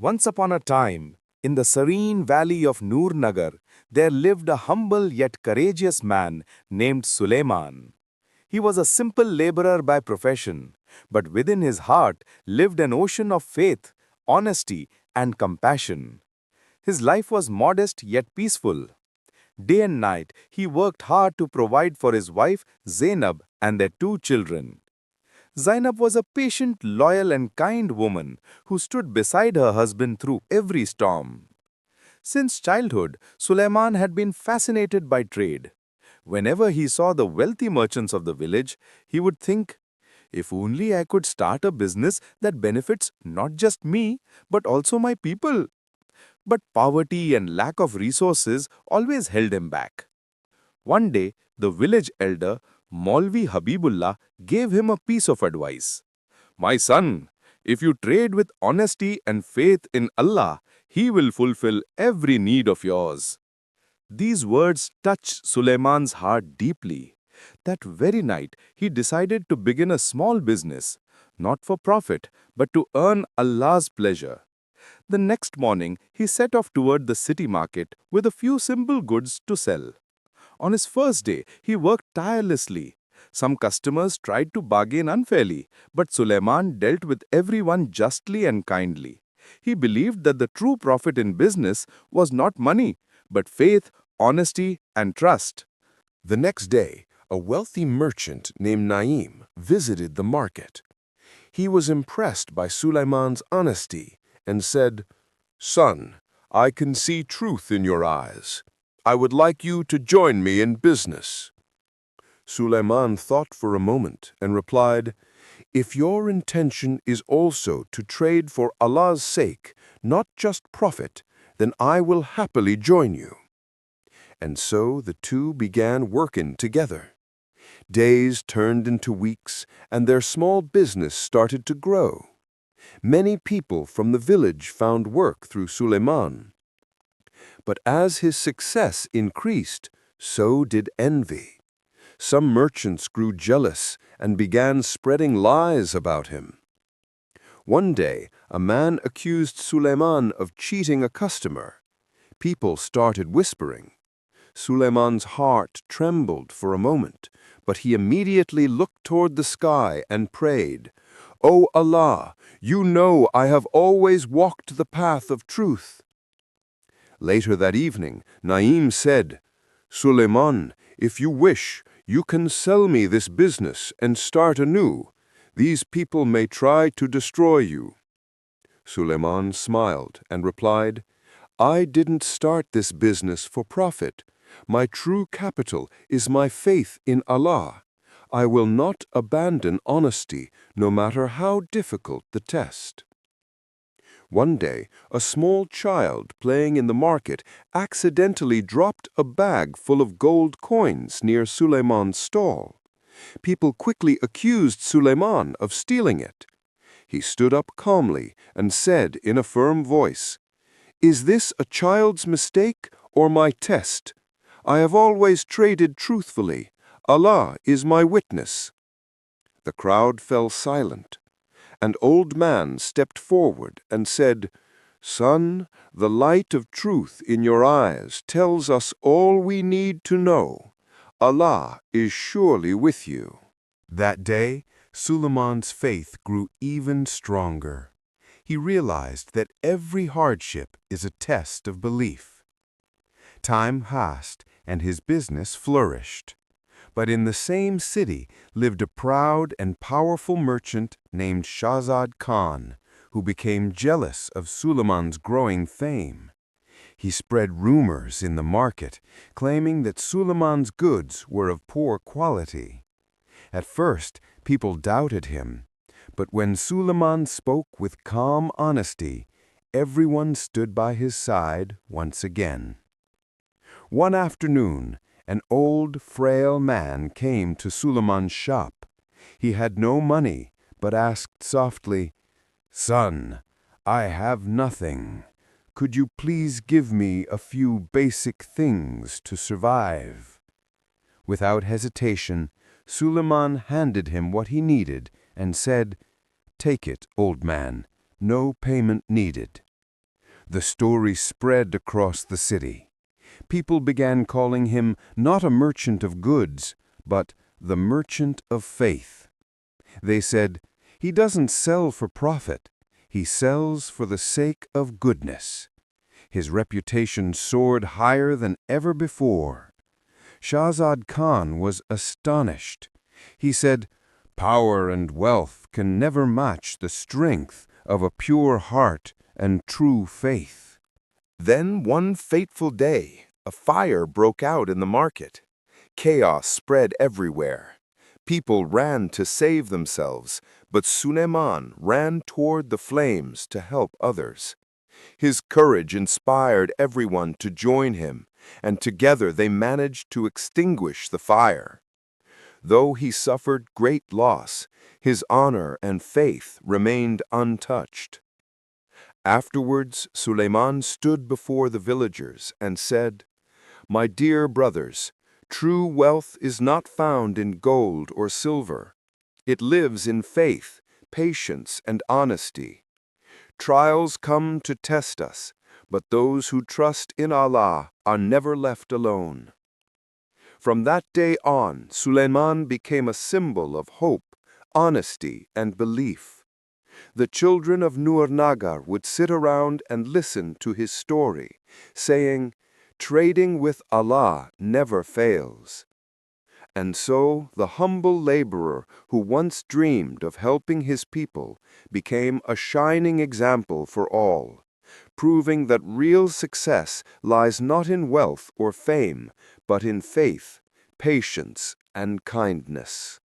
Once upon a time, in the serene valley of Noornagar, there lived a humble yet courageous man named Sulaiman. He was a simple laborer by profession, but within his heart lived an ocean of faith, honesty, and compassion. His life was modest yet peaceful. Day and night, he worked hard to provide for his wife Zainab and their two children. Zainab was a patient, loyal, and kind woman who stood beside her husband through every storm. Since childhood, Suleiman had been fascinated by trade. Whenever he saw the wealthy merchants of the village, he would think, if only I could start a business that benefits not just me, but also my people. But poverty and lack of resources always held him back. One day, the village elder, Maulvi Habibullah, gave him a piece of advice. My son, if you trade with honesty and faith in Allah, He will fulfill every need of yours. These words touched Suleiman's heart deeply. That very night, he decided to begin a small business, not for profit, but to earn Allah's pleasure. The next morning, he set off toward the city market with a few simple goods to sell. On his first day, he worked tirelessly. Some customers tried to bargain unfairly, but Suleiman dealt with everyone justly and kindly. He believed that the true profit in business was not money, but faith, honesty, and trust. The next day, a wealthy merchant named Naim visited the market. He was impressed by Suleiman's honesty and said, Son, I can see truth in your eyes. I would like you to join me in business. Suleiman thought for a moment and replied, If your intention is also to trade for Allah's sake, not just profit, then I will happily join you. And so the two began working together. Days turned into weeks, and their small business started to grow. Many people from the village found work through Suleiman. But as his success increased, so did envy. Some merchants grew jealous and began spreading lies about him. One day, a man accused Suleiman of cheating a customer. People started whispering. Suleiman's heart trembled for a moment, but he immediately looked toward the sky and prayed, O Allah, you know I have always walked the path of truth. Later that evening, Naim said, Suleiman, if you wish, you can sell me this business and start anew. These people may try to destroy you. Suleiman smiled and replied, I didn't start this business for profit. My true capital is my faith in Allah. I will not abandon honesty, no matter how difficult the test. One day, a small child playing in the market accidentally dropped a bag full of gold coins near Suleiman's stall. People quickly accused Suleiman of stealing it. He stood up calmly and said in a firm voice, Is this a child's mistake or my test? I have always traded truthfully. Allah is my witness. The crowd fell silent. An old man stepped forward and said, Son, the light of truth in your eyes tells us all we need to know. Allah is surely with you. That day, Suleiman's faith grew even stronger. He realized that every hardship is a test of belief. Time passed, and his business flourished. But in the same city lived a proud and powerful merchant named Shahzad Khan, who became jealous of Suleiman's growing fame. He spread rumors in the market, claiming that Suleiman's goods were of poor quality. At first, people doubted him, but when Suleiman spoke with calm honesty, everyone stood by his side once again. One afternoon, an old, frail man came to Suleiman's shop. He had no money, but asked softly, Son, I have nothing. Could you please give me a few basic things to survive? Without hesitation, Suleiman handed him what he needed and said, Take it, old man, no payment needed. The story spread across the city. People began calling him not a merchant of goods, but the merchant of faith. They said, "He doesn't sell for profit. He sells for the sake of goodness." His reputation soared higher than ever before. Shahzad Khan was astonished. He said, "Power and wealth can never match the strength of a pure heart and true faith." Then one fateful day, a fire broke out in the market. Chaos spread everywhere. People ran to save themselves, but Sulaiman ran toward the flames to help others. His courage inspired everyone to join him, and together they managed to extinguish the fire. Though he suffered great loss, his honor and faith remained untouched. Afterwards, Sulaiman stood before the villagers and said, "My dear brothers, true wealth is not found in gold or silver. It lives in faith, patience, and honesty. Trials come to test us, but those who trust in Allah are never left alone." From that day on, Sulaiman became a symbol of hope, honesty, and belief. The children of Nagar would sit around and listen to his story, saying, "Trading with Allah never fails." And so the humble laborer who once dreamed of helping his people became a shining example for all, proving that real success lies not in wealth or fame, but in faith, patience, and kindness.